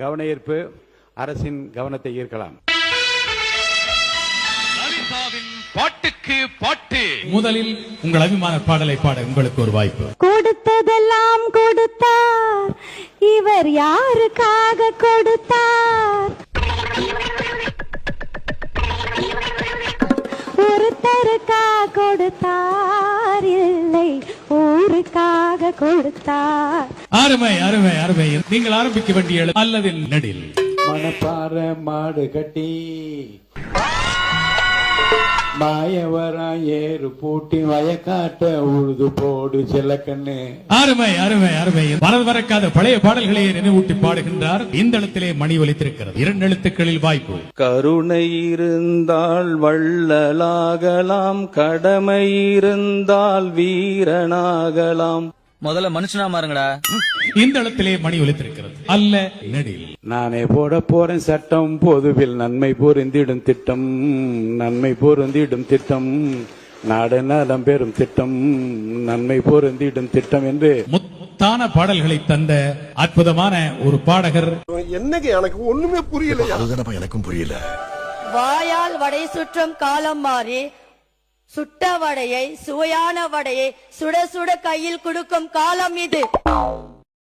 கவன ஈர்ப்பு அரசின் கவனத்தை ஈர்க்கலாம். பாட்டுக்கு பாட்டு. முதலில் உங்கள் அபிமான பாடலை பாட உங்களுக்கு ஒரு வாய்ப்பு. கொடுத்ததெல்லாம் கொடுத்தார், இவர் யாருக்காக கொடுத்தார்? ஒருத்தருக்கா கொடுத்தார், இல்லை ஊருக்காக கொடுத்தார். அருமை அருமை அருமை. நீங்கள் ஆரம்பிக்க வேண்டிய அல்லது நெடில். மணப்பாற மாடு கட்டி மாயவரா ஏறு பூட்டி வயக்காட்ட உழுது போடு செல்லக்கண்ணு. அருமை அருமை அருமை. வரக்காத பழைய பாடல்களை நினைவூட்டி பாடுகின்றார். இந்த எழுத்திலே மணி ஒலித்திருக்கிறது. 2 எழுத்துக்களில் வாய்ப்பு. கருணை இருந்தால் வள்ளலாகலாம், கடமை இருந்தால் வீரனாகலாம். முதல்ல மனுஷனா மாறுங்கடா. இந்த இடத்திலே மணி ஒலித்திருக்கிறது. அல்ல நெடில். நானே போட போறேன் சட்டம், பொதுவில் நன்மை பொருந்திடும் திட்டம், நன்மை பொருந்திடும் திட்டம், நாடு நலம் பெறும் திட்டம், நன்மை பொருந்திடும் திட்டம் என்று முத்தான பாடல்களை தந்த அற்புதமான ஒரு பாடகர். என்னங்க எனக்கு ஒண்ணுமே புரியல. எனக்கும் புரியல. வாயால் வடை சுற்றும் காலம் மாறி சுட்ட வடையை, சுவையான வடையை சுட சுட கையில் கொடுக்கும் காலம் இது.